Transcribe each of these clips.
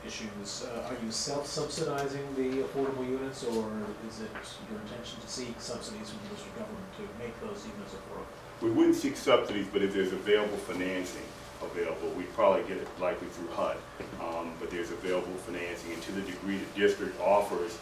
issues. Are you self-subsidizing the affordable units, or is it your intention to seek subsidies from the district government to make those units affordable? We wouldn't seek subsidies, but if there's available financing available, we'd probably get it likely through HUD. But there's available financing, and to the degree the district offers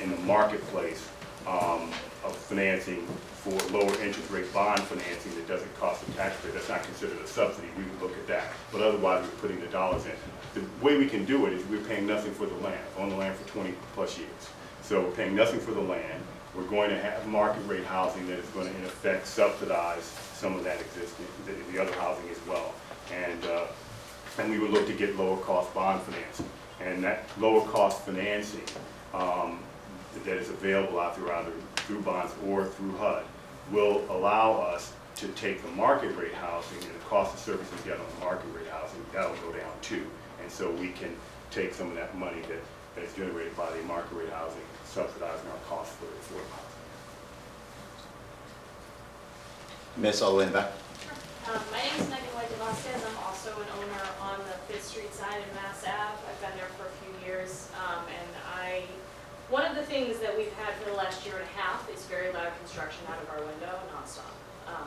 in the marketplace of financing for lower interest rate bond financing that doesn't cost the taxpayer, that's not considered a subsidy, we would look at that. But otherwise, we're putting the dollars in. The way we can do it is we're paying nothing for the land. I've owned the land for 20 plus years. So we're paying nothing for the land. We're going to have market rate housing that is going to, in effect, subsidize some of that existing, the other housing as well. And we would look to get lower cost bond financing. And that lower cost financing that is available out there either through bonds or through HUD will allow us to take the market rate housing and the cost of service we get on the market rate housing, that'll go down too. And so we can take some of that money that is generated by the market rate housing, subsidizing our costs for affordable housing. Miss, all the way in the back. My name is Megan White de Vasquez. I'm also an owner on the 5th Street side in Mass Ave. I've been there for a few years, one of the things that we've had for the last year and a half is very loud construction out of our window nonstop.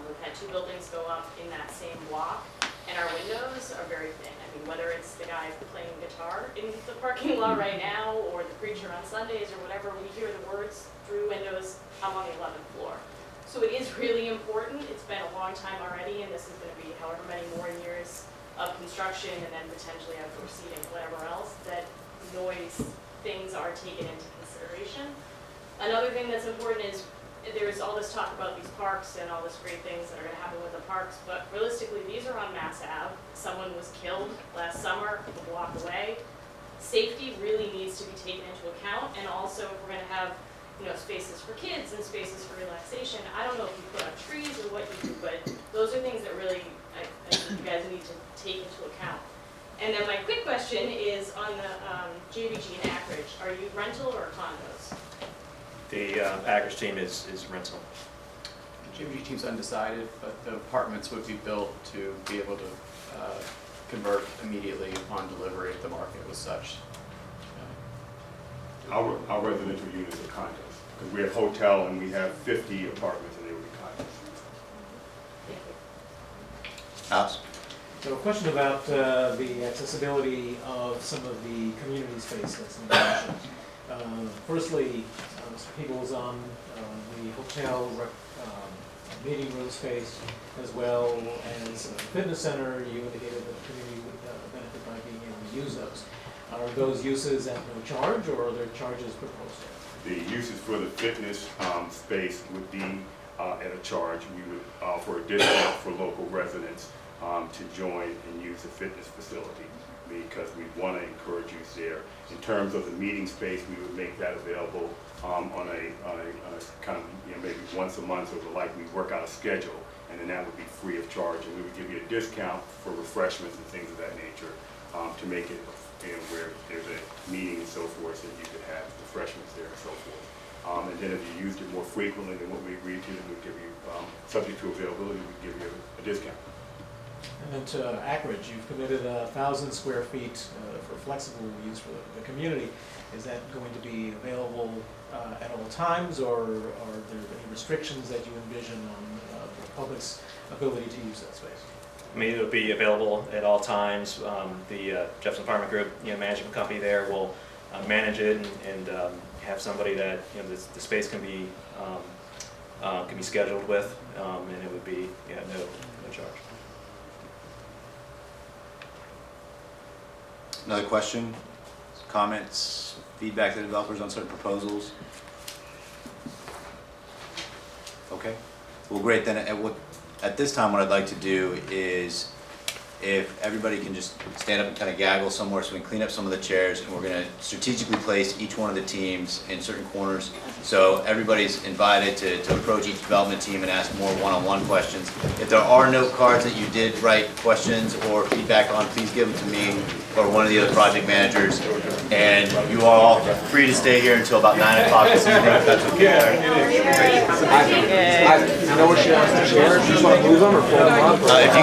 We've had 2 buildings go up in that same block, and our windows are very thin. I mean, whether it's the guy playing guitar in the parking lot right now, or the preacher on Sundays, or whatever, we hear the words through windows. I'm on the 11th floor. So it is really important. It's been a long time already, and this is going to be however many more years of construction, and then potentially outdoor seating, whatever else, that noise things are taken into consideration. Another thing that's important is there's all this talk about these parks and all this great things that are going to happen with the parks, but realistically, these are on Mass Ave. Someone was killed last summer a block away. Safety really needs to be taken into account, and also if we're going to have spaces for kids and spaces for relaxation. I don't know if you put up trees or what you do, but those are things that really I think you guys need to take into account. And then my quick question is on the JBG and Ackridge. Are you rental or condos? The Ackridge team is rental. The JBG team's undecided, but the apartments would be built to be able to convert immediately upon delivery if the market was such. Our residential units are condos, because we have hotel and we have 50 apartments and they would be condos. Thank you. Alex? So a question about the accessibility of some of the community space that's in the mentioned. Firstly, Mr. Peebles on the hotel meeting room space, as well as fitness center. You indicated that the community would benefit by being able to use those. Are those uses at no charge, or are there charges proposed? The uses for the fitness space would be at a charge. We would offer a discount for local residents to join and use the fitness facility, because we want to encourage use there. In terms of the meeting space, we would make that available on a kind of maybe once a month, or like we work out a schedule, and then that would be free of charge. And we would give you a discount for refreshments and things of that nature to make it where there's a meeting and so forth, that you could have refreshments there and so forth. And then if you used it more frequently than what we agreed to, then we'd give you, subject to availability, we'd give you a discount. And then to Ackridge, you've committed 1,000 square feet for flexible use for the community. Is that going to be available at all times, or are there any restrictions that you envision on the public's ability to use that space? I mean, it'll be available at all times. The Jefferson Apartment Group, management company there will manage it and have somebody that the space can be scheduled with, and it would be no charge. Another question, comments, feedback to the developers on certain proposals? Okay. Well, great. Then at this time, what I'd like to do is, if everybody can just stand up and kind of gaggle somewhere so we can clean up some of the chairs, and we're going to strategically place each one of the teams in certain corners. So everybody's invited to approach each development team and ask more one-on-one questions. If there are note cards that you did write questions or feedback on, please give them to me or one of the other project managers. And you are all free to stay here until about 9 o'clock this evening, if that's okay. You know where she wants to share? Do you just want to move them or fold them up? If you could